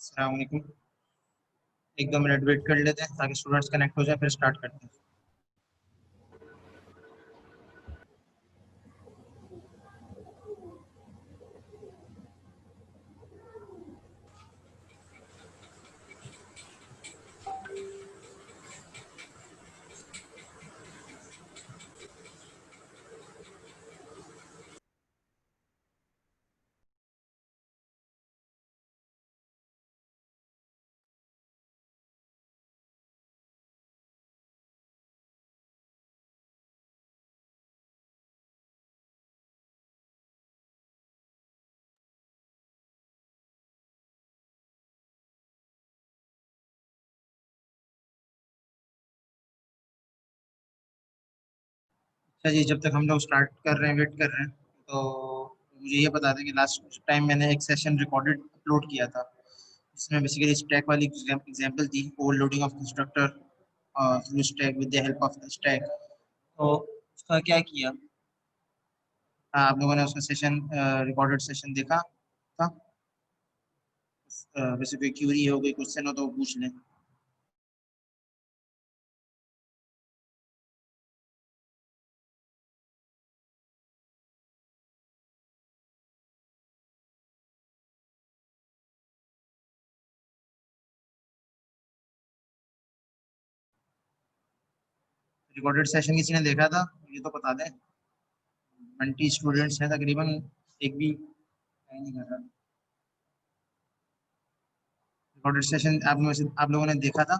अस्सलाम वालेकुम। 1-2 minute wait कर लेते हैं ताकि स्टूडेंट्स कनेक्ट हो जाए, फिर स्टार्ट करते हैं। अच्छा जी, जब तक हम लोग स्टार्ट कर रहे हैं, वेट कर रहे हैं, तो मुझे ये बता दें कि लास्ट टाइम मैंने एक सेशन रिकॉर्डेड अपलोड किया था, जिसमें बेसिकली स्टैक वाली एग्जांपल थी, overloading of constructor through stack with the help of stack. तो उसका क्या किया? हाँ, आप लोगों ने उसका सेशन, रिकॉर्डेड सेशन देखा था? वैसे कोई क्यूरी हो, कोई क्वेश्चन हो तो पूछ लें। रिकॉर्डेड सेशन किसी ने देखा था? ये तो बता दें। 20 स्टूडेंट्स हैं तकरीबन, एक भी नहीं कर रहा। रिकॉर्डेड सेशन आप लोगों ने देखा था?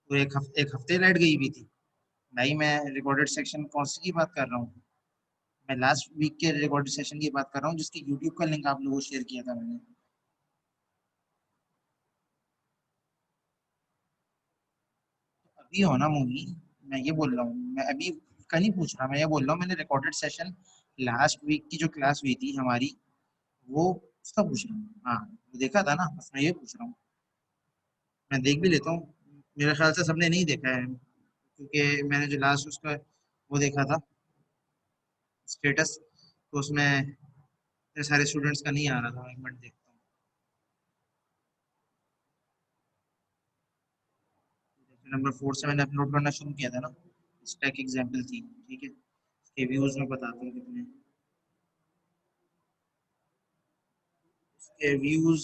तो एक हफ्ते लाइट गई हुई थी भाई। मैं रिकॉर्डेड सेक्शन कौन सी की बात कर रहा हूँ? मैं लास्ट वीक के रिकॉर्डेड सेशन की बात कर रहा हूँ, जिसकी यूट्यूब का लिंक आप लोगों को शेयर किया था मैंने। अभी हो ना मूवी। मैं ये बोल रहा हूँ, मैं अभी का नहीं पूछ रहा, मैं ये बोल रहा हूँ मैंने रिकॉर्डेड सेशन लास्ट वीक की जो क्लास हुई थी हमारी, वो उसका पूछ रहा हूँ। हाँ, वो देखा था ना, बस मैं ये पूछ रहा हूँ। मैं देख भी लेता हूँ। मेरे ख्याल से सबने नहीं देखा है, क्योंकि मैंने जो लास्ट उसका वो देखा था स्टेटस, तो उसमें इतने सारे स्टूडेंट्स का नहीं आ रहा था। एक मिनट देखता हूँ। नंबर 4 से मैंने अपलोड करना शुरू किया था ना, स्टैक एग्जाम्पल थी, ठीक है। इसके व्यूज में बताता हूँ कितने। इसके व्यूज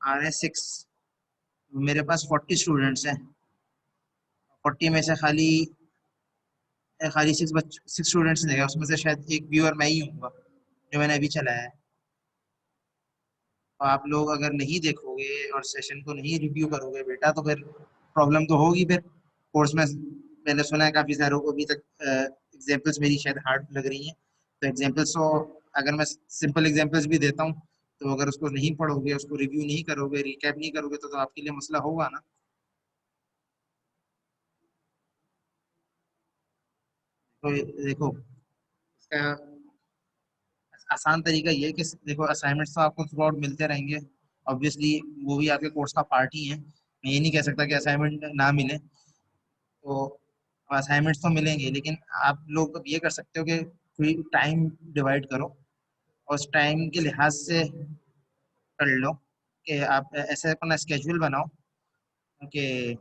आ रहे हैं 6। मेरे पास 40 स्टूडेंट्स हैं। 40 में से खाली खाली 6 स्टूडेंट्स ने देखा, उसमें से शायद एक व्यूअर मैं ही हूँ जो मैंने अभी चलाया है। तो आप लोग अगर नहीं देखोगे और सेशन को नहीं रिव्यू करोगे बेटा, तो फिर प्रॉब्लम तो होगी। फिर कोर्स में मैंने सुना है काफ़ी सारों को अभी तक एग्जांपल्स मेरी शायद हार्ड लग रही हैं। तो एग्जांपल्स तो अगर मैं सिंपल एग्जांपल्स भी देता हूँ, तो अगर उसको नहीं पढ़ोगे, उसको रिव्यू नहीं करोगे, रिकैप नहीं करोगे, तो आपके लिए मसला होगा ना। तो देखो, इसका आसान तरीका ये है कि देखो, असाइनमेंट्स तो आपको थ्रू आउट मिलते रहेंगे। ऑब्वियसली वो भी आपके कोर्स का पार्ट ही है। मैं ये नहीं कह सकता कि असाइनमेंट ना मिले। तो असाइनमेंट्स तो मिलेंगे, लेकिन आप लोग अब ये कर सकते हो कि कोई टाइम डिवाइड करो और उस टाइम के लिहाज से कर लो, कि आप ऐसे अपना स्केड्यूल बनाओ कि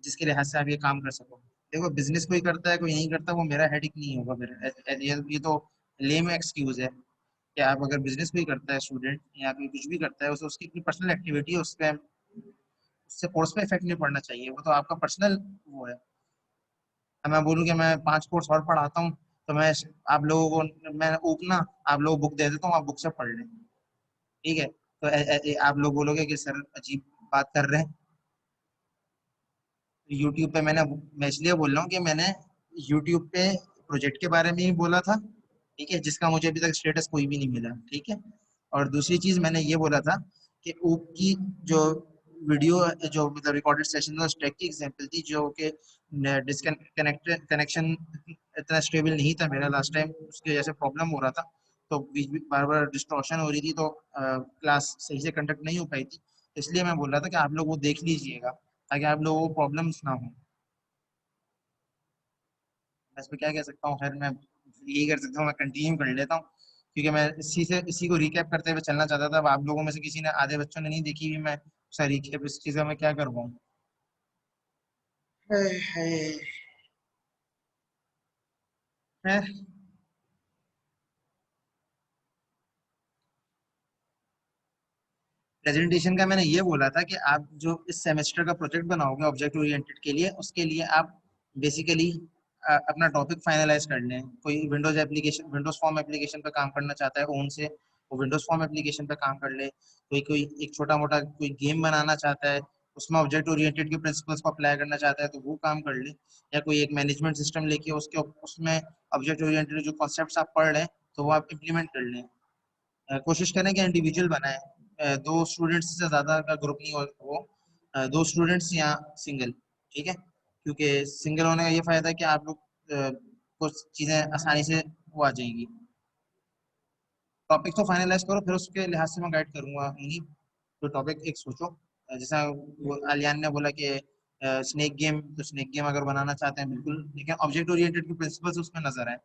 जिसके लिहाज से आप ये काम कर सको। देखो, बिजनेस कोई करता है कोई नहीं करता, वो मेरा हेडिक नहीं होगा फिर। ये तो लेम एक्सक्यूज है कि आप अगर बिजनेस कोई करता है स्टूडेंट, या कोई कुछ भी करता है, उसे उसकी अपनी पर्सनल एक्टिविटी है, उस पर उससे कोर्स पे इफेक्ट नहीं पड़ना चाहिए। वो तो आपका पर्सनल वो है। अब मैं बोलूँ कि मैं 5 कोर्स और पढ़ाता हूँ, तो मैं आप लोगों को मैं ऊपना आप लोग बुक दे देता हूँ, आप बुक से पढ़ लें। ठीक है, तो आप लोग बोलोगे कि सर अजीब बात कर रहे हैं। यूट्यूब पे मैं इसलिए बोल रहा हूँ कि मैंने यूट्यूब पे प्रोजेक्ट के बारे में ही बोला था, ठीक है, जिसका मुझे अभी तक स्टेटस कोई भी नहीं मिला, ठीक है। और दूसरी चीज मैंने ये बोला था कि ऊप की जो वीडियो, जो मतलब रिकॉर्डेड सेशन, स्टैक की एग्जांपल थी, जो कि डिस्कनेक्ट कनेक्शन इतना स्टेबल नहीं था मेरा लास्ट टाइम, उसकी वजह से प्रॉब्लम हो रहा था। तो बीच बीच बार बार डिस्टॉर्शन हो रही थी, तो क्लास सही से कंडक्ट नहीं हो पाई थी। इसलिए मैं बोल रहा था कि आप लोग वो देख लीजिएगा, ताकि आप लोगों को प्रॉब्लम्स ना हो। मैं इस पे क्या कह सकता हूँ, खैर मैं यही कर सकता हूँ, मैं कंटिन्यू कर लेता हूँ क्योंकि मैं इसी को रिकैप करते हुए चलना चाहता था। अब आप लोगों में से किसी ने, आधे बच्चों ने नहीं देखी हुई, मैं उसका रिकैप इस चीज़ का मैं क्या कर पाऊँ। है प्रेजेंटेशन का मैंने ये बोला था कि आप जो इस सेमेस्टर का प्रोजेक्ट बनाओगे ऑब्जेक्ट ओरिएंटेड के लिए, उसके लिए आप बेसिकली अपना टॉपिक फाइनलाइज कर लें। कोई Windows application, Windows form application पे काम करना चाहता है ओन से, वो विंडोज फॉर्म एप्लीकेशन पे काम कर ले। कोई कोई एक छोटा मोटा कोई गेम बनाना चाहता है, उसमें ऑब्जेक्ट ओरिएंटेड के प्रिंसिपल्स को अप्लाई करना चाहता है, तो वो काम कर ले। या कोई एक मैनेजमेंट सिस्टम लेके उसके उसमें ऑब्जेक्ट ओरिएंटेड जो कॉन्सेप्ट आप पढ़ रहे हैं तो वो आप इम्प्लीमेंट कर लें। कोशिश करें कि इंडिविजुअल बनाए, दो स्टूडेंट्स से ज़्यादा का ग्रुप नहीं हो, दो स्टूडेंट्स या सिंगल, ठीक है। क्योंकि सिंगल होने का ये फायदा है कि आप लोग कुछ चीज़ें आसानी से वो आ जाएंगी। टॉपिक तो फाइनलाइज करो, फिर उसके लिहाज से मैं गाइड करूंगा उन्हीं। तो टॉपिक एक सोचो, जैसा वो अलियान ने बोला कि स्नेक गेम, तो स्नेक गेम अगर बनाना चाहते हैं बिल्कुल, लेकिन ऑब्जेक्ट ओरिएंटेड के प्रिंसिपल्स उसमें नजर आए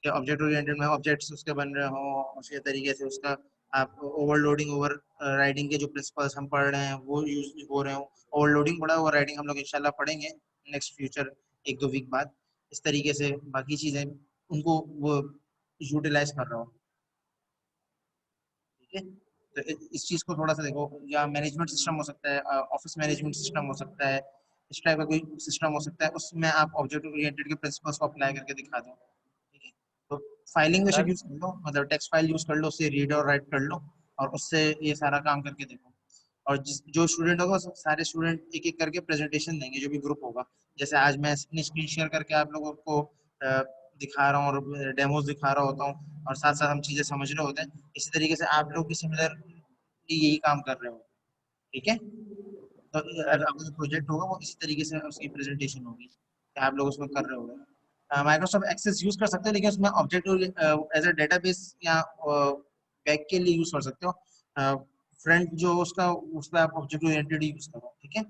कि ऑब्जेक्ट ओरिएंटेड में ऑब्जेक्ट्स उसके बन रहे हो, उसके तरीके से उसका आप ओवरलोडिंग ओवर राइडिंग के जो प्रिंसिपल्स हम पढ़ रहे हैं वो यूज हो रहे हो। ओवरलोडिंग पढ़ा, ओवर राइडिंग हम लोग इंशाल्लाह पढ़ेंगे नेक्स्ट फ्यूचर, एक दो वीक बाद। इस तरीके से बाकी चीजें उनको वो यूटिलाइज कर रहा हो, ठीक है। तो इस चीज को थोड़ा सा देखो, या मैनेजमेंट सिस्टम हो सकता है, ऑफिस मैनेजमेंट सिस्टम हो सकता है, इस टाइप का कोई सिस्टम हो सकता है, उसमें आप ऑब्जेक्ट ओरिएंटेड के प्रिंसिपल्स को अप्लाई करके दिखा दो, ठीक है। तो फाइलिंग बेशक सर यूज कर लो, मतलब टेक्स्ट फाइल यूज कर लो, उससे रीड और राइट कर लो, और उससे ये सारा काम करके देखो। और जो स्टूडेंट होगा, सारे स्टूडेंट एक एक करके प्रेजेंटेशन देंगे, जो भी ग्रुप होगा। जैसे आज मैं अपनी स्क्रीन शेयर करके आप लोगों को दिखा रहा हूँ और डेमोज दिखा रहा होता हूँ, और साथ साथ हम चीजें समझ रहे होते हैं, इसी तरीके से आप लोग भी सिमिलर यही काम कर रहे हो, ठीक है। तो सर आपका जो प्रोजेक्ट होगा वो इसी तरीके से उसकी प्रेजेंटेशन होगी कि आप लोग उसमें कर रहे होगे। माइक्रोसॉफ्ट एक्सेस यूज कर सकते हो, लेकिन उसमें ऑब्जेक्ट एज अ डेटाबेस या बैक के लिए यूज कर सकते हो। फ्रंट जो उसका, उस पर आप ऑब्जेक्ट ओरिएंटेड यूज करो, ठीक है।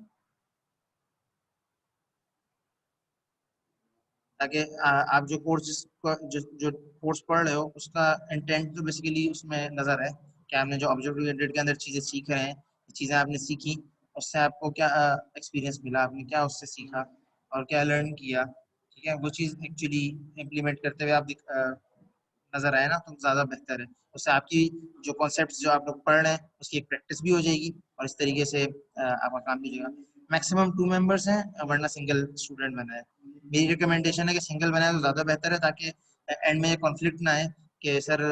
ताकि आप जो कोर्स जो कोर्स पढ़ रहे हो उसका इंटेंट तो बेसिकली उसमें नजर है कि आपने जो ऑब्जेक्ट ओरिएंटेड के अंदर चीजें सीख रहे हैं, चीजें आपने सीखी, उससे आपको क्या एक्सपीरियंस मिला, आपने क्या उससे सीखा और क्या लर्न किया, ठीक है। वो चीज एक्चुअली इम्प्लीमेंट करते हुए आप नजर आए ना, तो ज्यादा बेहतर है। उससे आपकी जो कॉन्सेप्ट जो आप लोग पढ़ रहे हैं उसकी एक प्रैक्टिस भी हो जाएगी, और इस तरीके से आपका काम भी हो जाएगा। मैक्सिमम 2 मेंबर्स हैं, वरना सिंगल स्टूडेंट बनाए। मेरी रिकमेंडेशन है कि सिंगल बनाए तो ज़्यादा बेहतर है, ताकि एंड में ये कॉन्फ्लिक्ट ना आए कि सर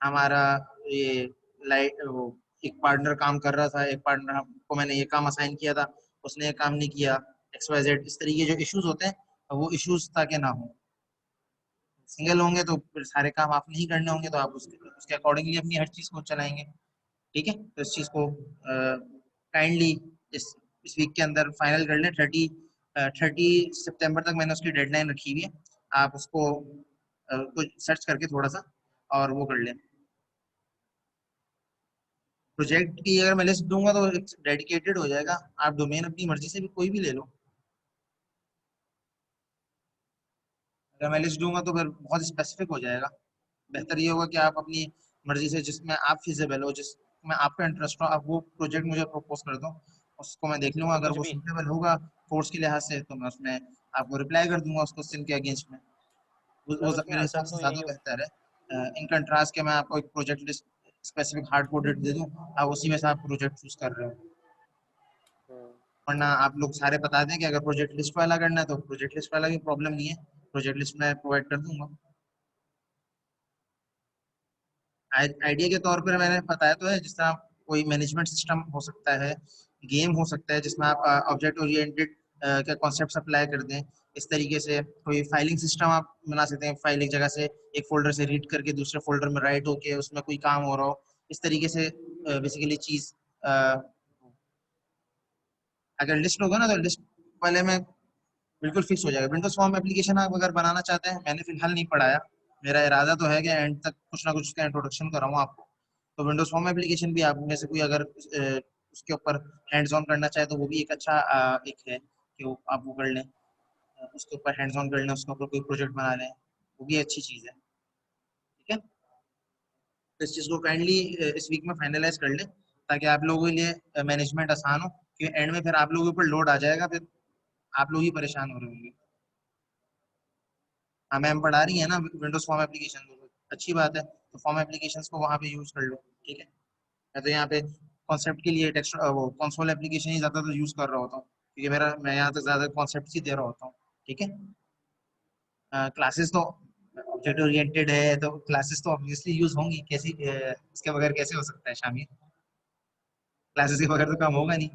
हमारा ये लाइट वो एक पार्टनर काम कर रहा था, एक पार्टनर को मैंने ये काम असाइन किया था, उसने ये काम नहीं किया, XYZ, इस तरीके जो इश्यूज होते हैं वो इश्यूज ताकि ना हो। सिंगल होंगे तो फिर सारे काम आप नहीं करने होंगे, तो आप उसके उसके अकॉर्डिंगली अपनी हर चीज़ को चलाएंगे, ठीक है। तो इस चीज़ को काइंडली इस वीक के अंदर फाइनल कर लें। 30 सितंबर तक मैंने उसकी डेडलाइन रखी हुई है। आप उसको कुछ सर्च करके थोड़ा सा और वो कर लें। प्रोजेक्ट की अगर मैं लिस्ट दूंगा तो डेडिकेटेड हो जाएगा, आप डोमेन अपनी मर्जी से भी कोई भी ले लो। अगर मैं लिस्ट दूंगा तो फिर बहुत स्पेसिफिक हो जाएगा। बेहतर ये होगा कि आप अपनी मर्जी से, जिसमें आप फिजिबल हो, जिसमें आपका इंटरेस्ट हो, आप वो प्रोजेक्ट मुझे प्रपोज कर दो, उसको मैं देख लूंगा। अगर कुछ वो भी। सूटेबल होगा कोर्स के लिहाज से, तो मैं उसमें आपको रिप्लाई कर दूंगा उस क्वेश्चन के अगेंस्ट में। सर वो उसमें मेरे हिसाब असल से तो ज़्यादा यही हो। बेहतर है, इन कंट्रास्ट के मैं आपको एक project list specific hard coded दे दूं, आप उसी में से आप प्रोजेक्ट चूज कर रहे हो। हम्म, वरना आप लोग सारे बता दें कि अगर प्रोजेक्ट लिस्ट वाला करना है तो प्रोजेक्ट लिस्ट वाला भी प्रॉब्लम नहीं है, प्रोजेक्ट लिस्ट में प्रोवाइड कर दूंगा। आइडिया के तौर पर मैंने बताया तो है, जिस तरह कोई मैनेजमेंट सिस्टम हो सकता है, गेम हो सकता है जिसमें आप ऑब्जेक्ट ओरिएंटेड के कॉन्सेप्ट अप्लाई कर दें। इस तरीके से कोई फाइलिंग सिस्टम आप बना सकते हैं, फाइल एक जगह से, एक फोल्डर से रीड करके दूसरे फोल्डर में राइट होके उसमें कोई काम हो रहा हो, इस तरीके से बेसिकली चीज अगर लिस्ट होगा ना, तो लिस्ट वाले में बिल्कुल फिक्स हो जाएगा। विंडोज फॉर्म एप्लीकेशन आप अगर बनाना चाहते हैं, मैंने फिलहाल नहीं पढ़ाया, मेरा इरादा तो है कि एंड तक कुछ ना कुछ उसका इंट्रोडक्शन कराऊँ आपको। तो विंडोज फॉर्म एप्लीकेशन भी आप में से कोई अगर उसके ऊपर हैंड्स ऑन करना चाहे तो वो भी एक अच्छा एक है कि वो आप वो कर लें। उसके ऊपर हैंड्स ऑन कर लें, उसके ऊपर कोई प्रोजेक्ट बना लें, वो भी अच्छी चीज़ है। ठीक है, तो इस चीज़ को काइंडली इस वीक में फाइनलाइज कर लें, ताकि आप लोगों के लिए मैनेजमेंट आसान हो, क्योंकि एंड में फिर आप लोगों के ऊपर लोड आ जाएगा, फिर आप लोग ही परेशान हो रहे होंगे। हाँ मैम पढ़ा रही है ना विंडोज फॉर्म एप्लीकेशन, तो अच्छी बात है, तो फॉर्म एप्लीकेशन को वहाँ पे यूज कर लो। ठीक है, मैं तो यहाँ पे कॉन्सेप्ट के लिए टेक्स्ट वो कंसोल एप्लीकेशन ही ज़्यादा तो यूज कर रहा होता हूँ, क्योंकि मैं यहाँ तक ज़्यादा कॉन्सेप्ट ही दे रहा होता हूँ। ठीक है, क्लासेस तो ऑब्जेक्ट ओरिएंटेड है, तो क्लासेस तो ऑब्वियसली यूज होंगी, कैसी इसके बगैर कैसे हो सकता है शामिल, क्लासेस के बगैर तो काम होगा नहीं।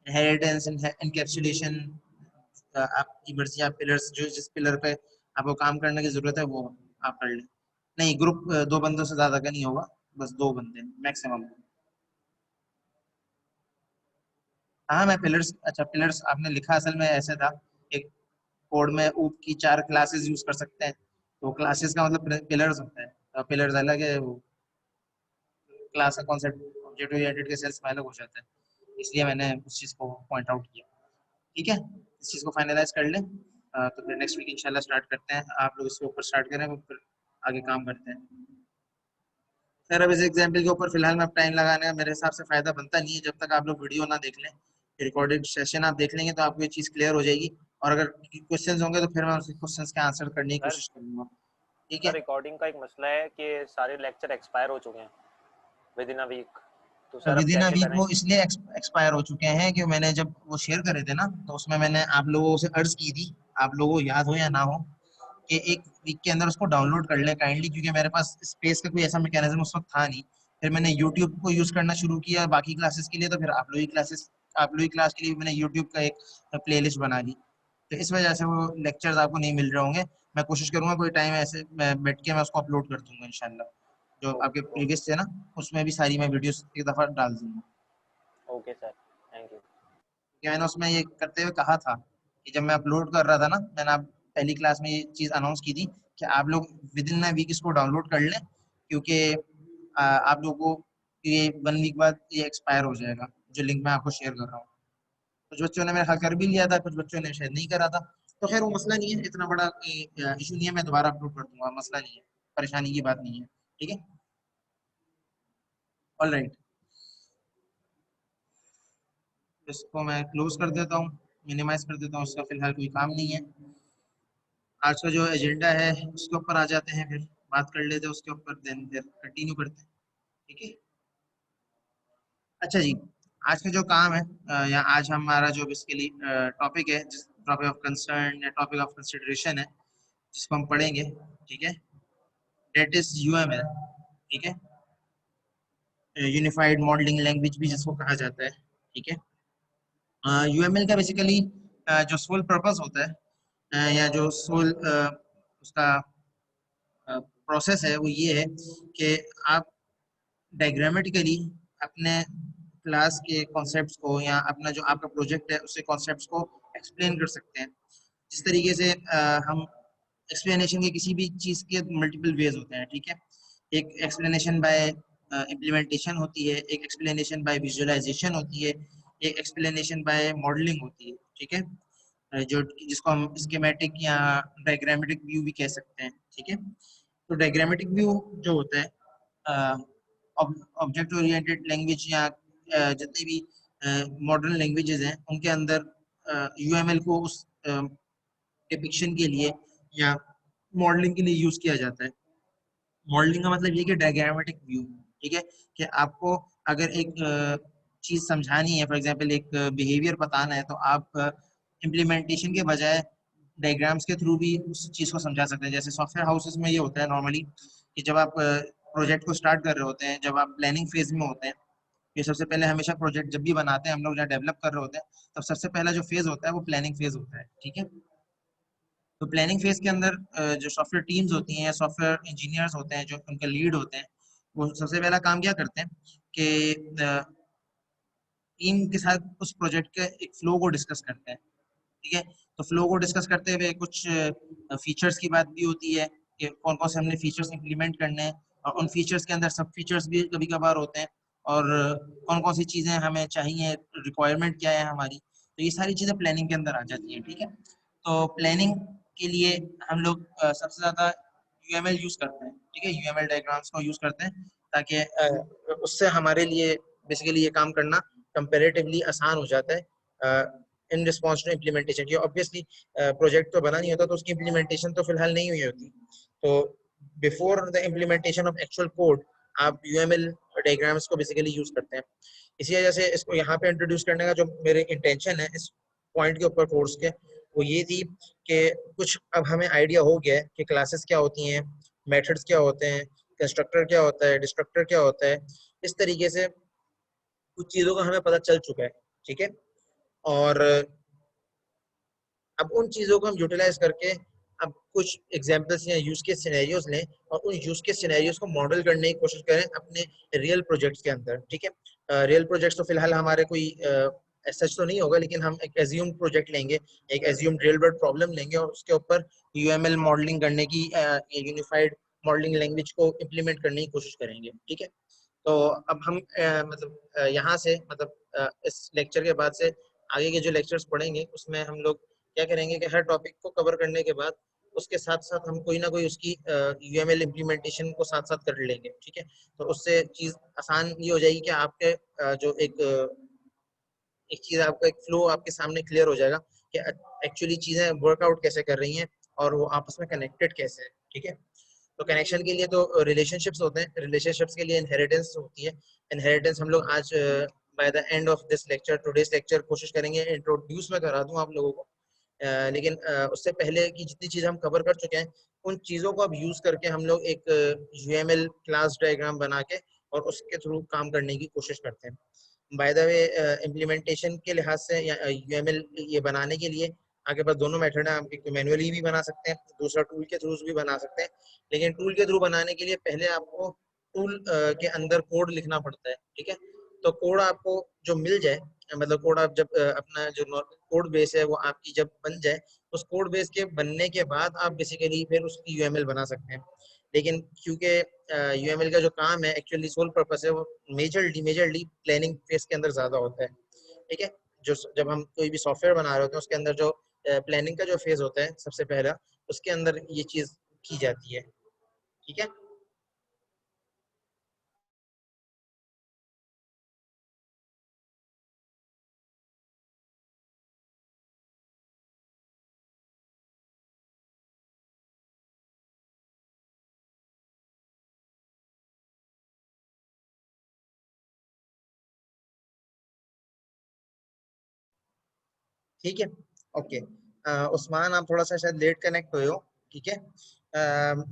इनहेरिटेंस, एनकैप्सुलेशन, आपकी मर्जी, आप पिलर्स जो जिस पिलर पे आपको काम करने की जरूरत है वो आप कर लें। नहीं ग्रुप 2 बंदों से ज्यादा का नहीं होगा, बस 2 बंदे मैक्सिमम। हाँ मैं पिलर्स, अच्छा पिलर्स आपने लिखा असल में ऐसे था, एक कोड में ऊप की 4 क्लासेस यूज कर सकते हैं, तो क्लासेस का मतलब पिलर्स होता है, पिलर्स अलग है, वो क्लास का कॉन्सेप्ट ऑब्जेक्ट ओरिएंटेड के सेल्स में अलग हो जाता है, इसलिए मैंने उस चीज़ को पॉइंट आउट किया। ठीक है, इस चीज़ को फाइनलाइज कर लें, तो फिर नेक्स्ट वीक इंशाल्लाह स्टार्ट करते हैं, आप लोग इसके ऊपर स्टार्ट करें, फिर आगे काम करते हैं। सर अब इस एग्जाम्पल के ऊपर फिलहाल में अब टाइम लगाने का मेरे हिसाब से फायदा बनता नहीं है, जब तक आप लोग वीडियो ना देख लें, रिकॉर्डेड सेशन आप देख लेंगे तो आपको ये चीज़ क्लियर हो जाएगी, और अगर क्वेश्चंस होंगे तो फिर मैं उस क्वेश्चंस के आंसर करने की सर कोशिश करूंगा। ठीक सर है, रिकॉर्डिंग का एक मसला है कि सारे लेक्चर एक्सपायर हो चुके हैं विद इन अ वीक, तो सर अब विद इन अ कैसे वीक करें? वो इसलिए एक्सपायर हो चुके हैं कि मैंने जब वो शेयर करे थे ना, तो उसमें मैंने आप लोगों से अर्ज की थी, आप लोगों को याद हो या ना हो, कि एक वीक के अंदर उसको डाउनलोड कर ले काइंडली, क्योंकि मेरे पास स्पेस का कोई ऐसा मैकेनिज्म उस वक्त था नहीं। फिर मैंने यूट्यूब को यूज करना शुरू किया बाकी क्लासेस के लिए, तो फिर आप लोग की क्लास के लिए मैंने यूट्यूब का एक प्लेलिस्ट बना ली, तो इस वजह से वो लेक्चर्स आपको नहीं मिल रहे होंगे। मैं कोशिश करूंगा कोई टाइम ऐसे मैं बैठ के मैं उसको अपलोड कर दूंगा इंशाल्लाह, जो आपके ओके ओके प्रीवियस थे ना, उसमें भी सारी मैं वीडियोस एक दफा डाल दूंगा। Okay sir, thank you. कि मैंने उसमें ये करते हुए कहा था कि जब मैं अपलोड कर रहा था ना, मैंने आप पहली क्लास में ये चीज़ अनाउंस की थी कि आप लोग विद इन अ वीक इसको डाउनलोड कर लें, क्योंकि आप लोगों को ये 1 वीक बाद ये एक्सपायर हो जाएगा, जो लिंक मैं आपको शेयर कर रहा हूँ। कुछ बच्चों ने मेरा ख्याल कर भी लिया था, कुछ बच्चों ने शायद नहीं करा था, तो खैर वो मसला नहीं है, इतना बड़ा इशू नहीं है, मैं दोबारा अपलोड कर दूंगा, मसला नहीं है, परेशानी की बात नहीं है। ठीक है, ऑल राइट, इसको मैं क्लोज कर देता हूँ, मिनिमाइज कर देता हूँ, उसका फिलहाल कोई काम नहीं है। आज का जो एजेंडा है उसके ऊपर आ जाते हैं, फिर बात कर लेते हैं उसके ऊपर, देन फिर कंटिन्यू करते हैं। ठीक है, अच्छा जी, आज का जो काम है या आज हमारा जो बेसिकली टॉपिक है, जिस टॉपिक ऑफ कंसर्न या टॉपिक ऑफ कंसिडरेशन है जिसको हम पढ़ेंगे, ठीक है, डेट इज यूएमएल। ठीक है, यूनिफाइड मॉडलिंग लैंग्वेज भी जिसको कहा जाता है। ठीक है, यूएमएल का बेसिकली जो सोल पर्पस होता है, या जो सोल उसका प्रोसेस है, वो ये है कि आप डायग्रामेटिकली अपने क्लास के कॉन्सेप्ट्स को या अपना जो आपका प्रोजेक्ट है उसके कॉन्सेप्ट्स को एक्सप्लेन कर सकते हैं। जिस तरीके से हम एक्सप्लेनेशन के किसी भी चीज़ के मल्टीपल वेज होते हैं। ठीक है, एक एक्सप्लेनेशन बाय इम्प्लीमेंटेशन होती है, एक एक्सप्लेनेशन बाय विजुअलाइजेशन होती है, एक एक्सप्लेनेशन बाय मॉडलिंग होती है। ठीक है, जो जिसको हम स्कीमेटिक या डायग्रामेटिक व्यू भी कह सकते हैं। ठीक है, तो डायग्रामेटिक व्यू जो होता है ऑब्जेक्ट ओरिएंटेड लैंग्वेज या जितनी भी मॉडर्न लैंग्वेजेस हैं उनके अंदर यूएमएल को उस डिपिक्शन के लिए या मॉडलिंग के लिए यूज किया जाता है। मॉडलिंग का मतलब ये कि डायग्रामेटिक व्यू। ठीक है, कि आपको अगर एक चीज समझानी है, फॉर एग्जांपल एक बिहेवियर बताना है, तो आप इम्प्लीमेंटेशन के बजाय डायग्राम्स के थ्रू भी उस चीज को समझा सकते हैं। जैसे सॉफ्टवेयर हाउसेस में ये होता है नॉर्मली कि जब आप प्रोजेक्ट को स्टार्ट कर रहे होते हैं, जब आप प्लानिंग फेज में होते हैं, ये सबसे पहले हमेशा प्रोजेक्ट जब भी बनाते हैं हम लोग, जहाँ डेवलप कर रहे होते हैं, तब सबसे पहला जो फेज होता है वो प्लानिंग फेज होता है। ठीक है, तो प्लानिंग फेज के अंदर जो सॉफ्टवेयर टीम्स होती हैं या सॉफ्टवेयर इंजीनियर्स होते हैं जो उनका लीड होते हैं, वो सबसे पहला काम क्या करते हैं कि टीम के साथ उस प्रोजेक्ट के एक फ्लो को डिस्कस करते हैं। ठीक है, तो फ्लो को डिस्कस करते हुए कुछ फीचर्स की बात भी होती है कि कौन कौन से हमने फीचर्स इंप्लीमेंट करने हैं, और उन फीचर्स के अंदर सब फीचर्स भी कभी कभार होते हैं, और कौन कौन सी चीजें हमें चाहिए, रिक्वायरमेंट क्या है हमारी, तो ये सारी चीजें प्लानिंग के अंदर आ जाती हैं। ठीक है, तो प्लानिंग के लिए हम लोग सबसे ज्यादा यूएमएल यूज करते हैं। ठीक है, यूएमएल डायग्राम्स को यूज करते हैं ताकि उससे हमारे लिए बेसिकली ये काम करना कंपेरेटिवली आसान हो जाता है इन रिस्पॉन्स टू इम्प्लीमेंटेशन की। ऑब्वियसली प्रोजेक्ट तो बना नहीं होता तो उसकी इम्प्लीमेंटेशन तो फिलहाल नहीं हुई होती, तो before the implementation of actual code आप यूएमएल डायग्राम्स को बेसिकली यूज करते हैं। इसी वजह से इसको यहाँ पे इंट्रोड्यूस करने का जो मेरे इंटेंशन है इस पॉइंट के ऊपर कोर्स के, वो ये थी कि कुछ अब हमें आइडिया हो गया है कि क्लासेस क्या होती हैं, मेथड्स क्या होते हैं, कंस्ट्रक्टर क्या होता है, डिस्ट्रक्टर क्या होता है, इस तरीके से कुछ चीज़ों का हमें पता चल चुका है। ठीक है, और अब उन चीज़ों को हम यूटिलाइज करके अब कुछ एग्जांपल्स या यूज केस सिनेरियोज लें और उन यूज केस सिनेरियोज को मॉडल करने की कोशिश करें अपने रियल प्रोजेक्ट्स के अंदर। ठीक है, रियल प्रोजेक्ट्स तो फिलहाल हमारे कोई सच तो नहीं होगा, लेकिन हम एक एज्यूम प्रोजेक्ट लेंगे, एक एज्यूम रियल वर्ल्ड प्रॉब्लम लेंगे और उसके ऊपर यूएमएल मॉडलिंग करने की यूनिफाइड मॉडलिंग लैंग्वेज को इम्प्लीमेंट करने की कोशिश करेंगे। ठीक है, तो अब हम मतलब यहाँ से मतलब इस लेक्चर के बाद से आगे के जो लेक्चर्स पढ़ेंगे उसमें हम लोग क्या करेंगे कि हर टॉपिक को कवर करने के बाद उसके साथ साथ हम कोई ना कोई उसकी यूएमएल इम्प्लीमेंटेशन को साथ साथ कर लेंगे। ठीक है, तो उससे चीज़ आसान ये हो जाएगी कि आपके जो एक चीज़ आपका एक फ्लो आपके सामने क्लियर हो जाएगा कि एक्चुअली चीज़ें वर्कआउट कैसे कर रही हैं और वो आपस में कनेक्टेड कैसे है। ठीक है, तो कनेक्शन के लिए तो रिलेशनशिप्स होते हैं, रिलेशनशिप्स के लिए इनहेरिटेंस होती है। इनहेरिटेंस हम लोग आज by the end of this lecture, today's lecture, कोशिश करेंगे इंट्रोड्यूस में करा दूं आप लोगों को। लेकिन उससे पहले की जितनी चीज़ हम कवर कर चुके हैं उन चीज़ों को अब यूज़ करके हम लोग एक यूएमएल क्लास डायग्राम बना के और उसके थ्रू काम करने की कोशिश करते हैं। बाय द वे इम्प्लीमेंटेशन के लिहाज से या यूएमएल ये बनाने के लिए आपके पास दोनों मेथड है, आप एक मैनुअली भी बना सकते हैं, दूसरा टूल के थ्रू भी बना सकते हैं। लेकिन टूल के थ्रू बनाने के लिए पहले आपको टूल के अंदर कोड लिखना पड़ता है। ठीक है, तो कोड आपको जो मिल जाए, मतलब कोड आप जब अपना जो कोड बेस है वो आपकी जब बन जाए, उस कोड बेस के बनने के बाद आप बेसिकली फिर उसकी यूएमएल बना सकते हैं। लेकिन क्योंकि यूएमएल का जो काम है एक्चुअली सोल पर्पस है वो मेजरली प्लानिंग फेज के अंदर ज्यादा होता है। ठीक है, जो जब हम कोई भी सॉफ्टवेयर बना रहे होते हैं उसके अंदर जो प्लानिंग का जो फेज होता है सबसे पहला, उसके अंदर ये चीज की जाती है। ठीक है, ठीक है, ओके। उस्मान, आप थोड़ा सा शायद लेट कनेक्ट हुए हो। ठीक है,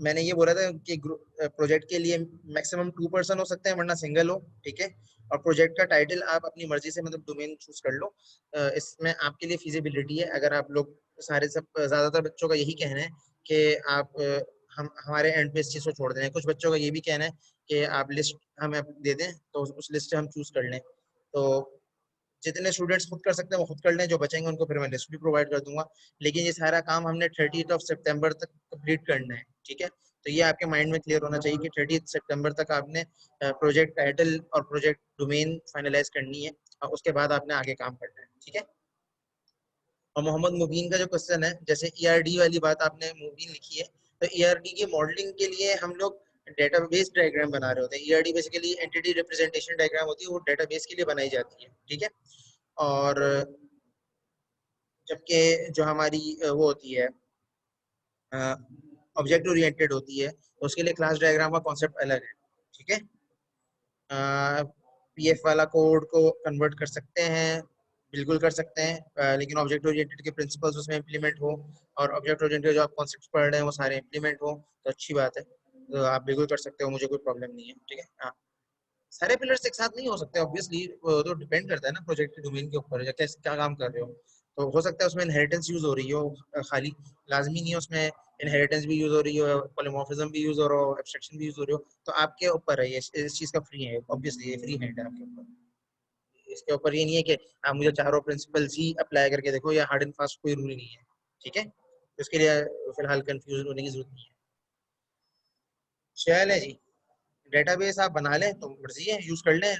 मैंने ये बोला था कि प्रोजेक्ट के लिए मैक्सिमम 2 पर्सन हो सकते हैं वरना सिंगल हो। ठीक है, और प्रोजेक्ट का टाइटल आप अपनी मर्जी से मतलब डोमेन चूज कर लो। इसमें आपके लिए फिजिबिलिटी है, अगर आप लोग सारे सब ज्यादातर बच्चों का यही कहना है कि आप हम हमारे एंड पे इस चीज़ को छोड़ दें। कुछ बच्चों का ये भी कहना है कि आप लिस्ट हमें दे दें तो उस लिस्ट से हम चूज कर लें। तो जितने स्टूडेंट्स खुद कर सकते हैं वो खुद कर लें, जो बचेंगे उनको फिर मैं लिस्ट भी प्रोवाइड कर दूंगा। लेकिन ये सारा काम हमने 30 सितंबर तक कंप्लीट करना है। ठीक है, तो ये आपके माइंड में क्लियर होना चाहिए कि 30 सितंबर तक आपने प्रोजेक्ट टाइटल और प्रोजेक्ट डोमेन फाइनलाइज करनी है और उसके बाद आपने आगे काम करना है। ठीक है, और मोहम्मद मुबीन का जो क्वेश्चन है, जैसे ईआरडी वाली बात आपने मुबीन लिखी है, तो ईआरडी की मॉडलिंग के लिए हम लोग डेटाबेस डायग्राम बना रहे होते हैं। ERD basically entity representation diagram होती है, वो डेटाबेस के लिए बनाई जाती है। ठीक है, और जबकि जो हमारी वो होती है ऑब्जेक्ट ओरिएंटेड होती है, उसके लिए क्लास डायग्राम का कॉन्सेप्ट अलग है। ठीक है, पीएफ वाला कोड को कन्वर्ट कर सकते हैं, बिल्कुल कर सकते हैं, लेकिन ऑब्जेक्ट ओरिएंटेड के प्रिंसिपल्स उसमें इम्प्लीमेंट हो और ऑब्जेक्ट ओरिएंटेड जो आप कॉन्सेप्ट पढ़ रहे हैं वो सारे इम्प्लीमेंट हो तो अच्छी बात है। तो आप बिल्कुल कर सकते हो, मुझे कोई प्रॉब्लम नहीं है। ठीक है, हाँ, सारे पिलर्स एक साथ नहीं हो सकते ऑब्वियसली, तो डिपेंड करता है ना प्रोजेक्ट के डोमेन के ऊपर, या कैसे क्या काम कर रहे हो। तो हो सकता है उसमें इनहेरिटेंस यूज हो रही हो खाली, लाजमी नहीं है उसमें इनहेरिटेंस भी यूज हो रही हो, पॉलीमॉर्फिज्म भी यूज हो रहा हो, एब्स्ट्रक्शन भी यूज हो रही हो। तो आपके ऊपर है ये, इस चीज का फ्री है, ऑब्वियसली ये फ्री हैंड है आपके ऊपर। इसके ऊपर ये नहीं है कि आप मुझे चारों प्रिंसिपल्स ही अप्लाई करके देखो, या हार्ड एंड फास्ट कोई रूल नहीं है। ठीक है, तो इसके लिए फिलहाल कंफ्यूज होने की जरूरत नहीं है। चल है जी, डेटाबेस आप बना लें तो मर्जी है, यूज कर लें।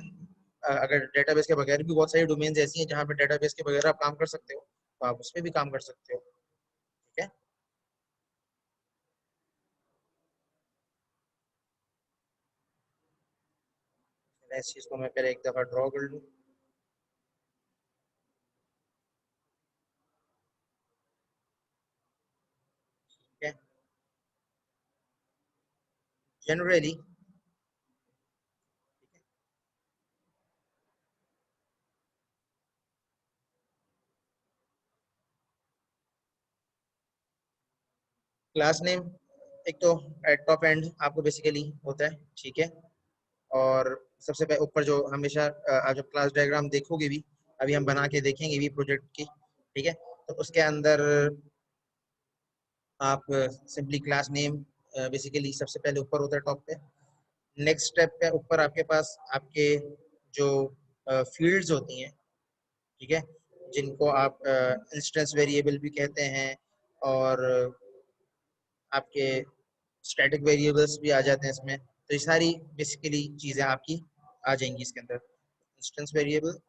अगर डेटाबेस के बगैर भी बहुत सारी डोमेन्स ऐसी हैं जहाँ पे डेटाबेस के बगैर आप काम कर सकते हो, तो आप उसमें भी काम कर सकते हो। ठीक है, इस चीज को मैं पहले एक दफा ड्रॉ कर लूँ। ठीक है, जनरली क्लास नेम एक तो एट टॉप एंड आपको बेसिकली होता है। ठीक है, और सबसे पहले ऊपर जो हमेशा आप जब क्लास डायग्राम देखोगे भी, अभी हम बना के देखेंगे भी प्रोजेक्ट की। ठीक है, तो उसके अंदर आप सिंपली क्लास नेम बेसिकली सबसे पहले ऊपर होता है टॉप पे। नेक्स्ट स्टेप पे ऊपर आपके पास आपके जो फील्ड्स होती हैं, ठीक है, जिनको आप इंस्टेंस वेरिएबल भी कहते हैं, और आपके स्टैटिक वेरिएबल्स भी आ जाते हैं इसमें। तो ये सारी बेसिकली चीज़ें आपकी आ जाएंगी इसके अंदर। इंस्टेंस वेरिएबल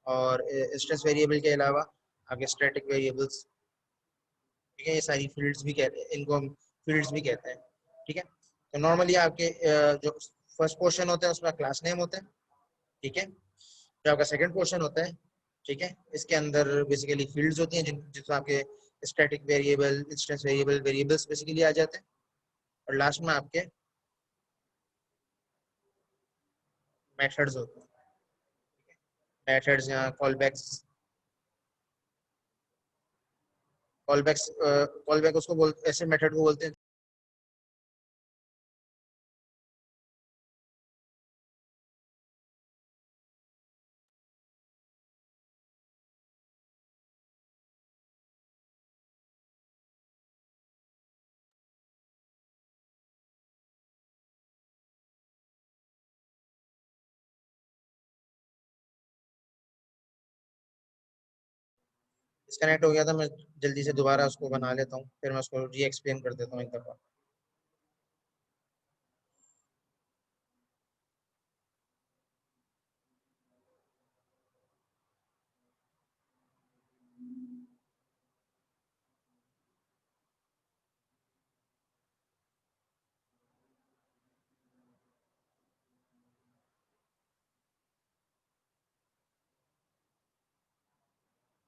और इंस्टेंस वेरिएबल के अलावा आपके स्टैटिक वेरिएबल्स। ठीक है, ये सारी फील्ड्स भी कहते हैं, इनको हम फील्ड्स भी कहते हैं। ठीक है, तो नॉर्मली आपके जो फर्स्ट पोर्शन होता है उसमें क्लास नेम होता है। ठीक है, जो आपका सेकंड पोर्शन होता है, ठीक है, इसके अंदर बेसिकली फील्ड्स होती हैं जिसमें आपके static variable, instance variable, variables basically आ जाते हैं। और लास्ट में आपके मेथड्स होते हैं। मेथड्स या कॉलबैक्स, कॉलबैक उसको बोल, ऐसे मेथड को बोलते हैं। डिस्कनेक्ट हो गया था, मैं जल्दी से दोबारा उसको बना लेता हूँ, फिर मैं उसको री एक्सप्लेन कर देता हूँ एक दफा।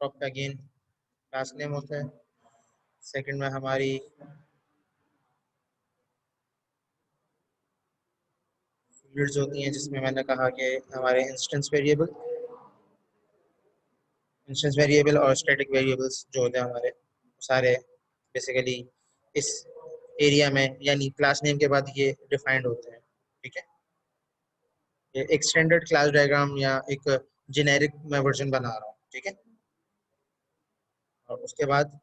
टॉप पे अगेन क्लास नेम होता है। सेकंड में हमारी फील्ड्स होती हैं, जिसमें मैंने कहा कि हमारे इंस्टेंस वेरिएबल और स्टैटिक वेरिएबल्स जो होते हैं हमारे, सारे बेसिकली इस एरिया में यानी क्लास नेम के बाद ये डिफाइंड होते हैं। ठीक है, ये एक स्टैंडर्ड क्लास डायग्राम या एक जेनेरिक मैं वर्जन बना रहा हूँ। ठीक है, और उसके बाद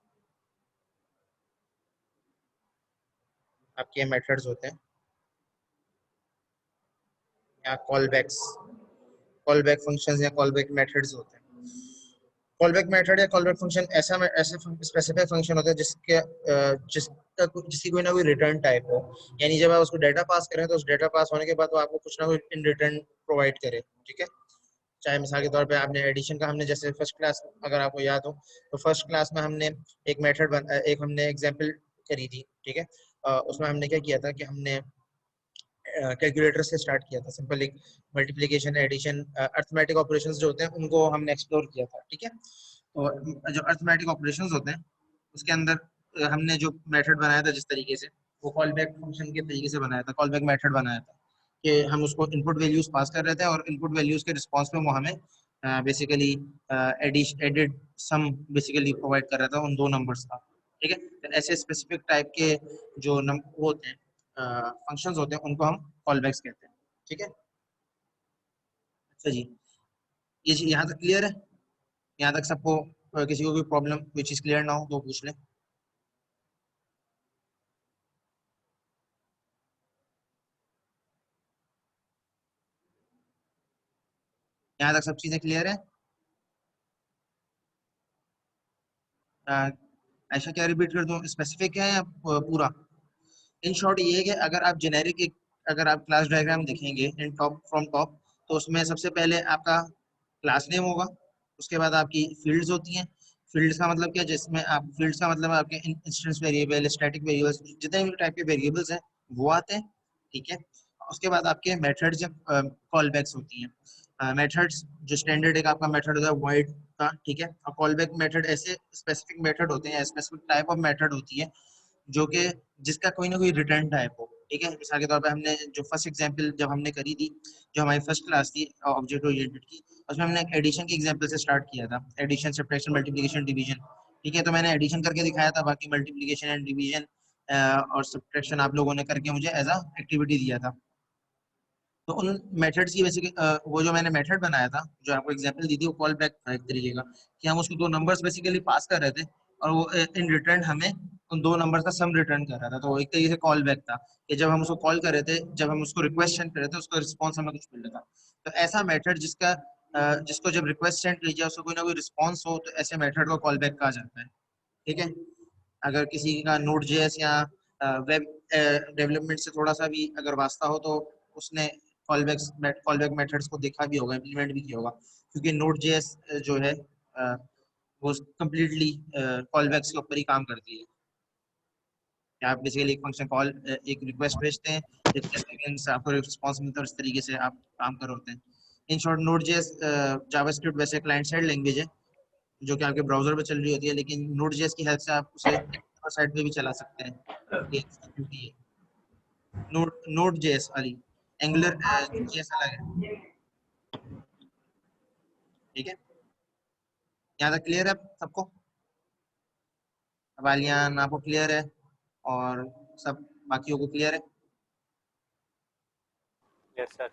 आपके मेथड्स होते हैं या कॉल बैक फंक्शन या कॉल बैक मेथड्स होते हैं। कॉल बैक मेथड या कॉल बैक फंक्शन ऐसे स्पेसिफिक फंक्शन होता है जिसकी कोई ना कोई रिटर्न टाइप हो, यानी जब आप उसको डेटा पास करें तो उस डेटा पास होने के बाद वो आपको कुछ ना कुछ इन रिटर्न प्रोवाइड करे। ठीक है, चाहे मिसाल के तौर पे आपने एडिशन का, हमने जैसे फर्स्ट क्लास अगर आपको याद हो, तो फर्स्ट क्लास में हमने एक हमने एग्जांपल करी थी। ठीक है, उसमें हमने क्या किया था कि हमने कैलकुलेटर से स्टार्ट किया था, सिंपल एक मल्टीप्लिकेशन, एडिशन, अर्थमेटिक ऑपरेशंस जो होते हैं उनको हमने एक्सप्लोर किया था। ठीक है, और जो अर्थमेटिक ऑपरेशंस होते हैं उसके अंदर हमने जो मेथड बनाया था जिस तरीके से, वो कॉल बैक फंक्शन के तरीके से बनाया था, कॉल बैक मेथड बनाया था कि हम उसको इनपुट वैल्यूज पास कर रहे थे और इनपुट वैल्यूज के रिस्पॉन्स में वो हमें basically added some basically provide कर रहा था उन दो नंबर्स का। ठीक है, तो ऐसे स्पेसिफिक टाइप के जो वो होते हैं, फंक्शंस होते हैं, उनको हम कॉलबैक्स कहते हैं। ठीक है, अच्छा जी, ये यहाँ तक क्लियर है? यहाँ तक सबको किसी को भी प्रॉब्लम, कोई चीज़ क्लियर ना हो तो पूछ लें। यहाँ तक सब चीज़ें क्लियर है? अ, ऐसा क्या रिपीट कर दूं, स्पेसिफिक है या पूरा? इन शॉर्ट ये है कि अगर आप जेनेरिक एक अगर आप क्लास डायग्राम देखेंगे इन टॉप फ्रॉम टॉप, तो उसमें सबसे पहले आपका क्लास नेम होगा, उसके बाद आपकी फील्ड्स होती हैं। फील्ड्स का मतलब क्या, जिसमें आप फील्ड्स का मतलब आपके इंस्टेंस वेरिएबल, स्टैटिक वेरिएबल्स, जितने भी टाइप के वेरिएबल्स हैं वो आते हैं, ठीक है। उसके बाद आपके मेथड्स या कॉल बैक्स होती हैं। मेथड्स जो स्टैंडर्ड एक आपका मेथड होता है वॉइड का, ठीक है। और कॉल बैक मेथड ऐसे स्पेसिफिक मेथड होते हैं, स्पेसिफिक टाइप ऑफ मेथड होती है जो कि जिसका कोई ना कोई रिटर्न टाइप हो, ठीक है। मिसाल के तौर पे हमने जो फर्स्ट एग्जांपल जब हमने करी थी, जो हमारी फर्स्ट क्लास थी ऑब्जेक्ट ओरिएंटेड की, उसमें हमने एडिशन के एग्जांपल से स्टार्ट किया था, एडिशन सब्ट्रैक्शन मल्टीप्लिकेशन डिवीजन, ठीक है। तो मैंने एडिशन करके दिखाया था, बाकी मल्टीप्लिकेशन एंड डिवीजन और सब्ट्रैक्शन आप लोगों ने करके मुझे एज अ एक्टिविटी दिया था। तो उन मेथड्स की बेसिक वो जो मैंने मेथड बनाया था, जो आपको एग्जांपल दी थी, वो कॉल बैक था एक तरीके का, कि हम उसको दो नंबर्स बेसिकली पास कर रहे थे और वो इन रिटर्न हमें उन दो नंबर्स का सम रिटर्न कर रहा था। तो वो एक तरीके से कॉल बैक था कि जब हम उसको कॉल कर रहे थे, जब हम उसको रिक्वेस्ट सेंड कर रहे थे, उसका रिस्पॉन्स हमें कुछ मिल रहा था। तो ऐसा मेथड जिसको जब रिक्वेस्ट सेंड कीजिए उसको कोई ना कोई रिस्पॉन्स हो, तो ऐसे मेथड को कॉल बैक कहा जाता है, ठीक है। अगर किसी का नोड जेएस या वेब डेवलपमेंट से थोड़ा सा भी अगर वास्ता हो, तो उसने कॉलबैक मेथड्स को देखा भी होगा, इम्प्लीमेंट भी किया होगा, क्योंकि नोड जेएस जो है वो कम्प्लीटली कॉलबैक्स के ऊपर ही काम करती है। आप बेसिकली एक फंक्शन कॉल, एक रिक्वेस्ट भेजते हैं, रिक्वेस्ट से आपको रिस्पॉन्स मिलता है, इस तरीके से आप काम कर होते हैं। In short node JS JavaScript वैसे क्लाइंट साइड लैंग्वेज है जो कि आपके ब्राउजर पे चल रही होती है, लेकिन नोड जेएस की हेल्प से आप उसे साइड पे भी चला सकते हैं। ये इसकी ब्यूटी है। नोड जेएस वाली, एंगुलर जेएस अलग है, ठीक है। यहाँ तक क्लियर है सबको? वालियान आपको क्लियर है और सब बाकियों को क्लियर है? Yes sir.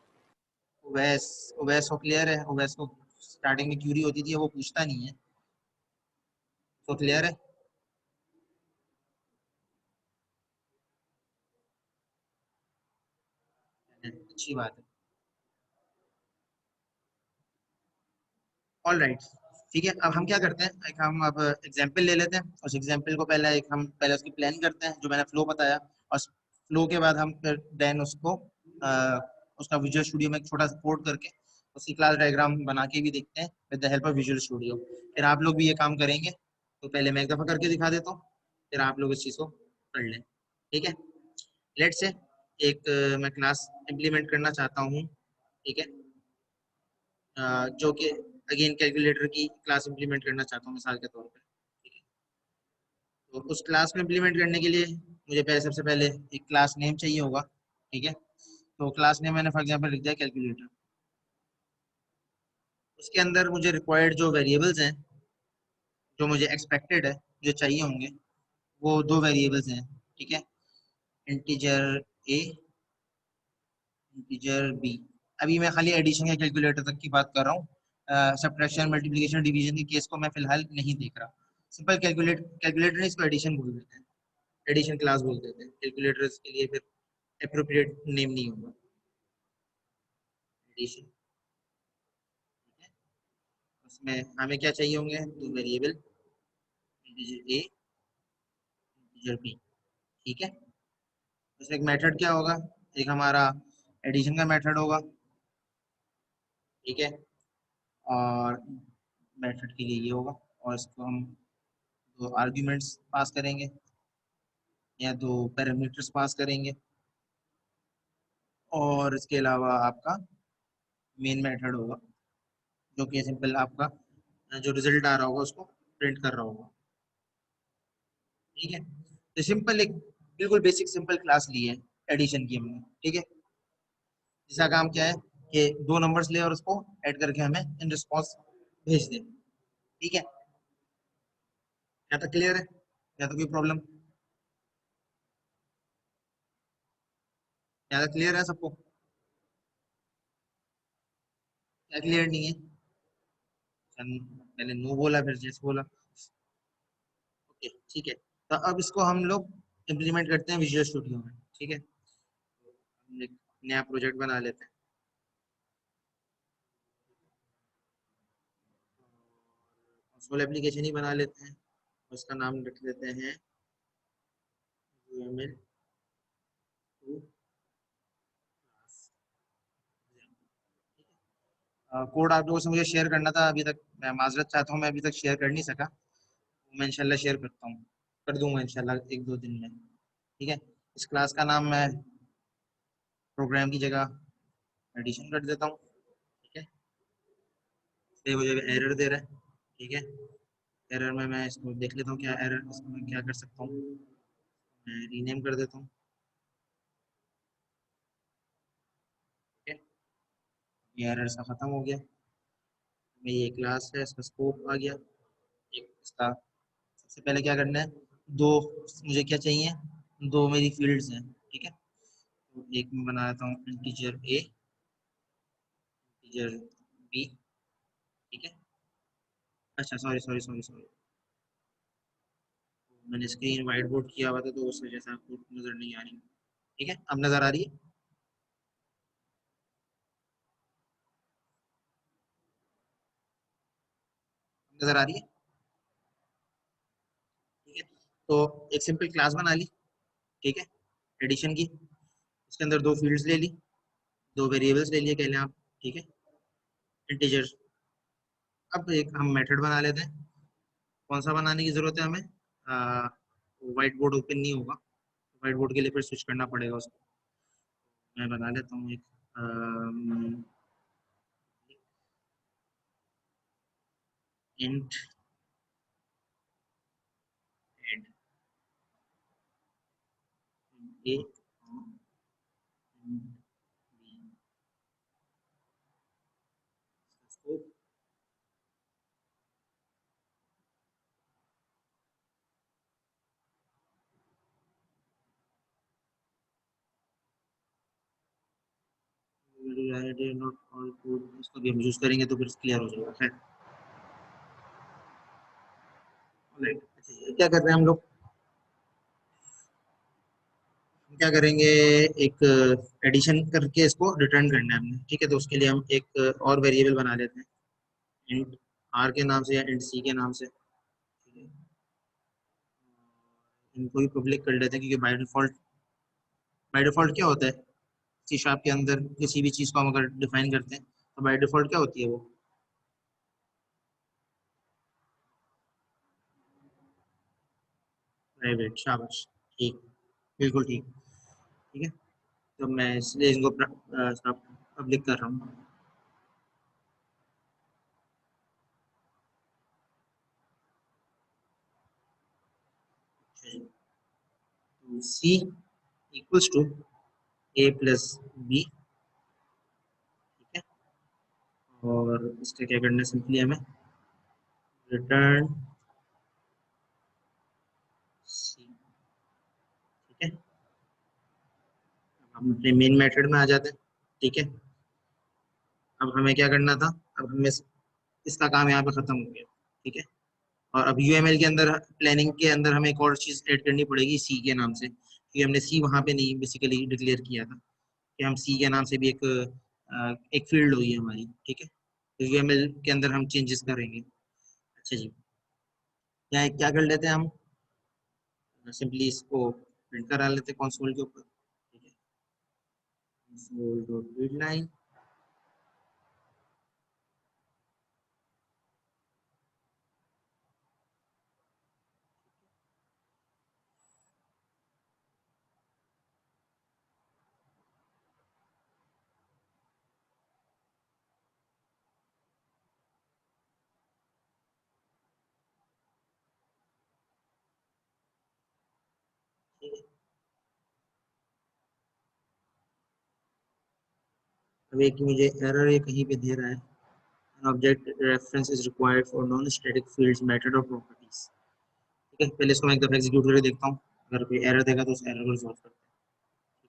ओवैस ओवैस को क्लियर है? ओवैस को स्टार्टिंग में क्यूरी होती थी, वो पूछता नहीं है, तो क्लियर है? अच्छी बात है। ऑल राइट, ठीक है। अब हम क्या करते हैं, एक हम अब एग्जाम्पल ले लेते हैं, उस एग्जाम्पल को पहले एक हम पहले उसकी प्लान करते हैं जो मैंने फ्लो बताया, और फ्लो के बाद हम फिर देन उसको उसका विजुअल स्टूडियो में एक छोटा सा कोड करके उसकी क्लास डायग्राम बना के भी देखते हैं with the help of visual studio. फिर आप लोग भी ये काम करेंगे, तो पहले मैं एक दफा करके दिखा देता हूँ, फिर आप लोग इस चीज को कर लें, ठीक है। लेट से एक मैं क्लास इम्प्लीमेंट करना चाहता हूँ, ठीक है, जो कि अगेन कैलकुलेटर की क्लास इंप्लीमेंट करना चाहता हूँ मिसाल के तौर पे, ठीक है। तो उस क्लास को इंप्लीमेंट करने के लिए मुझे पहले सबसे पहले एक क्लास नेम चाहिए होगा, ठीक है। तो क्लास नेम मैंने फॉर एग्जांपल लिख दिया कैलकुलेटर। उसके अंदर मुझे रिक्वायर्ड जो वेरिएबल्स हैं, जो मुझे एक्सपेक्टेड है, जो चाहिए होंगे, वो दो वेरिएबल्स हैं, ठीक है। Integer a, integer B. अभी मैं खाली एडिशन या कैलकुलेटर तक की बात कर रहा हूँ, सब्ट्रैक्शन मल्टीप्लिकेशन डिवीजन के केस को मैं फिलहाल नहीं देख रहा। सिंपल कैलकुलेटर इसको एडिशन बोल देते हैं, एडिशन क्लास बोल देते हैं, कैलकुलेटर के लिए फिर अप्रोप्रिएट नेम नहीं होगा, एडिशन, ठीक है। उसमें हमें क्या चाहिए होंगे, दो variable, integer a, integer B, ठीक है। उसमें एक मेथड क्या होगा, एक हमारा एडिशन का मेथड होगा, ठीक है। और मेथड के लिए ये होगा, और इसको हम दो आर्ग्यूमेंट्स पास करेंगे या दो पैरामीटर्स पास करेंगे, और इसके अलावा आपका मेन मेथड होगा जो कि सिंपल आपका जो रिजल्ट आ रहा होगा उसको प्रिंट कर रहा होगा, ठीक है। तो सिंपल एक बिल्कुल बेसिक सिंपल क्लास ली है एडिशन की हमने, ठीक है। जिसका काम क्या है कि दो नंबर्स ले और उसको ऐड करके हमें इन रिस्पॉन्स भेज दे, ठीक है। यहाँ तक क्लियर है? या तो कोई प्रॉब्लम? यहाँ तक क्लियर है सबको? क्या क्लियर नहीं है? पहले नो बोला फिर यस बोला, ओके ठीक है। तो अब इसको हम लोग इम्प्लीमेंट करते हैं विजुअल स्टूडियो में, ठीक है। हम एक नया प्रोजेक्ट बना लेते हैं, कंसोल एप्लीकेशन ही बना लेते हैं, उसका नाम रख लेते हैं UML कोड आप लोगों से मुझे शेयर करना था, अभी तक मैं माजरत चाहता हूँ, मैं अभी तक शेयर कर नहीं सका। मैं इंशाल्लाह शेयर करता हूँ, कर दूंगा इंशाल्लाह 1-2 दिन में। ठीक है, इस क्लास का नाम मैं प्रोग्राम की जगह एडिशन कर देता हूँ। ठीक है, ये मुझे एरर दे रहा है। ठीक है, एरर में मैं इसको देख लेता हूँ क्या एरर, इसको मैं क्या कर सकता हूँ। मैं रीनेम कर देता हूँ। ठीक है, ये एरर सा खत्म हो गया। मैं ये क्लास है, इसका स्कोप आ गया। एक इसका सबसे पहले क्या करना है, दो मुझे क्या चाहिए, दो मेरी फील्ड्स हैं। ठीक है, तो एक मैं बना देता हूँ इंटीजर ए, इंटीजर बी। ठीक है, अच्छा सॉरी सॉरी सॉरी सॉरी, मैंने स्क्रीन वाइट बोर्ड किया हुआ था तो उस वजह से आपको नजर नहीं आ रही। ठीक है, अब नजर आ रही है। नजर आ रही है। ठीक है, तो एक सिंपल क्लास बना ली। ठीक है, एडिशन की, उसके अंदर दो फील्ड्स ले ली, दो वेरिएबल्स ले लिए कह लें आप। ठीक है, इंटीजर। अब एक हम मेथड बना लेते हैं। कौन सा बनाने की जरूरत है हमें, वाइट बोर्ड ओपन नहीं होगा, वाइट बोर्ड के लिए फिर स्विच करना पड़ेगा उसको। मैं बना लेता हूँ एक int head A scope. Not all code, इसको भी हम यूज करेंगे तो फिर क्लियर हो जाएगा। खैर, ऑलराइट, अच्छा क्या कर रहे हैं हम लोग, क्या करेंगे, एक एडिशन करके इसको रिटर्न करना है हमने। ठीक है, तो उसके लिए हम एक और वेरिएबल बना लेते हैं, इंट आर के नाम से या इंट सी के नाम से। ठीक है, इनको भी पब्लिक कर लेते हैं क्योंकि बाय डिफॉल्ट क्या होता है सी शार्प के अंदर, किसी भी चीज़ को हम अगर डिफाइन करते हैं तो बाय डिफॉल्ट क्या होती है वो, प्राइवेट। शाबाश, ठीक, बिल्कुल ठीक। ठीक है, तो मैं इसलिए इनको पब्लिक कर रहा हूँ। C equals to A plus B. ठीक है, और इसका क्या करना है, सिंपली हमें रिटर्न सी। ठीक है, अब हम अपने मेन मेथड में आ जाते हैं। ठीक है, अब हमें क्या करना था, अब हमें इसका काम यहाँ पे खत्म हो गया। ठीक है, और अब यूएमएल के अंदर प्लानिंग के अंदर हमें एक और चीज ऐड करनी पड़ेगी सी के नाम से, क्योंकि हमने सी वहां पे नहीं बेसिकली डिक्लेयर किया था कि हम सी के नाम से भी एक फील्ड हुई है हमारी। ठीक है, तो यूएमएल के अंदर हम चेंजेस करेंगे। अच्छा जी, क्या क्या कर लेते हैं हम, सिंपली इसको प्रिंट करा लेते हैं कंसोल के ऊपर। ठीक है, कंसोल डॉट रीड लाइन। अब एक मुझे एरर ये कहीं पे दे रहा है, an object reference is required for non-static fields method or properties। ठीक है, पहले इसको मैं एक दफा एग्जीक्यूट करके देखता हूँ, अगर कोई एरर देगा तो उस एरर को रिजॉल्व करते हैं।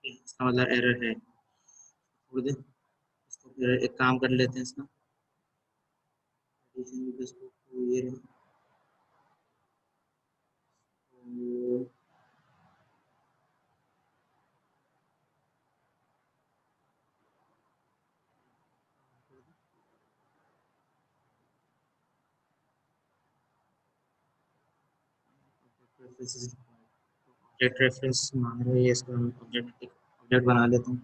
ठीक है, इसका मतलब एरर है, छोड़ दें इसको, फिर एक काम कर लेते हैं इसका। ये रहा। तो ऑब्जेक्ट रेफरेंस मांग रहे हैं, इसको हम ऑब्जेक्ट बना लेता हूँ।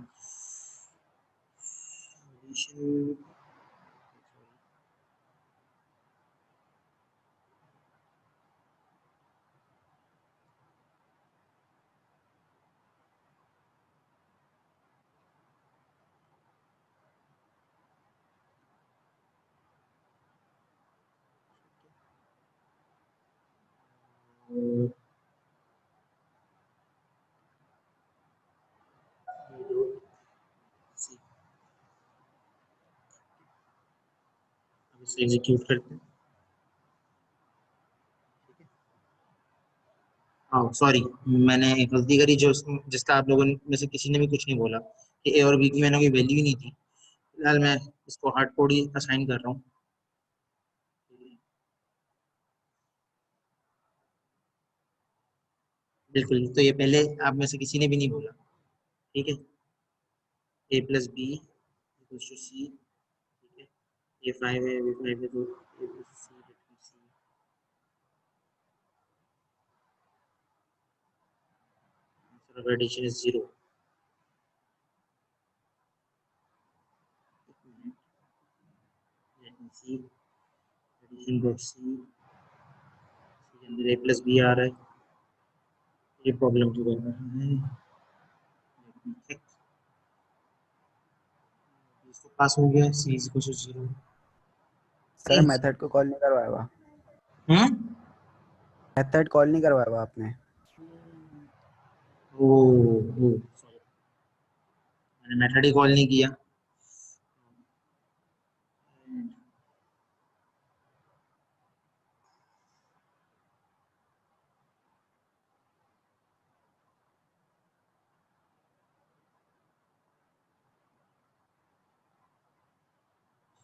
इसे एग्जीक्यूट करते हैं। हाँ सॉरी, मैंने एक गलती करी जो जिसका आप लोगों में से किसी ने भी कुछ नहीं बोला कि ए और बी की मैंने कोई वैल्यू ही नहीं थी। फिलहाल मैं इसको हार्ड कोड ही असाइन कर रहा हूँ। बिल्कुल, तो ये पहले आप में से किसी ने भी नहीं बोला। ठीक है, A plus B equals to C. ठीक है, ये 5 है, ये 5 है, तो A plus C C. Answer of addition is 0। Let me see addition dot C के अंदर ए प्लस बी आ रहा है। ये प्रॉब्लम क्यों कर रहा है? Let me check। इसको पास हो गया, C is equal to 0। Sir method को कॉल नहीं करवाया हुआ, हम्म, मेथड कॉल नहीं करवाया हुआ आपने। ओ सॉरी, मैंने मेथड ही कॉल नहीं किया।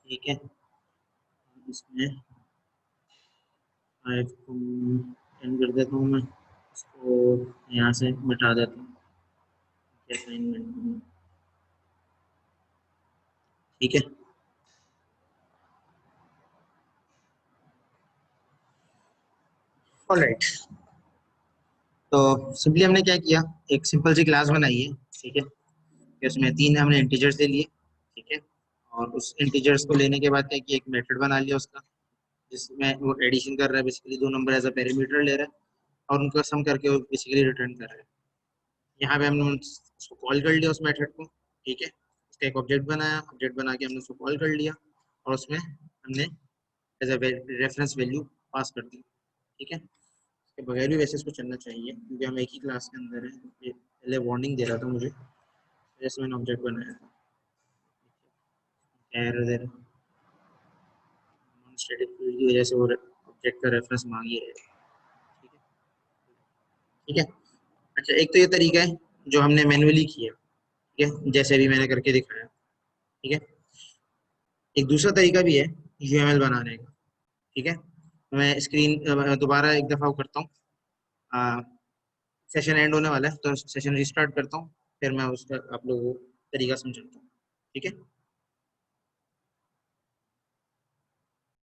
ठीक है, इसमें 5 को 10 कर देता हूँ मैं, इसको यहाँ से मिटा देता हूँ असाइनमेंट में। ठीक है, ऑलराइट। तो सिंपली हमने क्या किया, एक सिंपल सी क्लास बनाई है। ठीक है, कि उसमें 3 हमने इंटीजर्स ले लिए। ठीक है, और उस इंटीजर्स को लेने के बाद क्या किया, एक मेथड बना लिया उसका, जिसमें वो एडिशन कर रहा है, basically 2 number as a parameter ले रहा है और उनका सम करके वो बेसिकली रिटर्न कर रहा है। यहाँ पे हमने उसको कॉल कर लिया उस मेथड को। ठीक है, उसका एक ऑब्जेक्ट बनाया, ऑब्जेक्ट बना के हमने उसको कॉल कर लिया और उसमें हमने as a reference value pass कर दी। ठीक है, इसके बगैर भी वैसे इसको चलना चाहिए क्योंकि हम एक ही क्लास के अंदर है। ये पहले वार्निंग दे रहा था मुझे, जैसे मैंने ऑब्जेक्ट बनाया था। एरर नॉन स्टैटिक फील्ड की वजह से वो ऑब्जेक्ट का रेफरेंस मांग ही रहे। ठीक है, ठीक है। अच्छा, एक तो ये तरीका है जो हमने मैन्युअली किया। ठीक है, जैसे अभी मैंने करके दिखाया। ठीक है, एक दूसरा तरीका भी है यूएमएल बनाने का। ठीक है, मैं स्क्रीन दोबारा एक दफ़ा करता हूँ। सेशन एंड होने वाला है तो सेशन रिस्टार्ट करता हूँ, फिर मैं उसका आप लोगों को तरीका समझाता हूँ। ठीक है।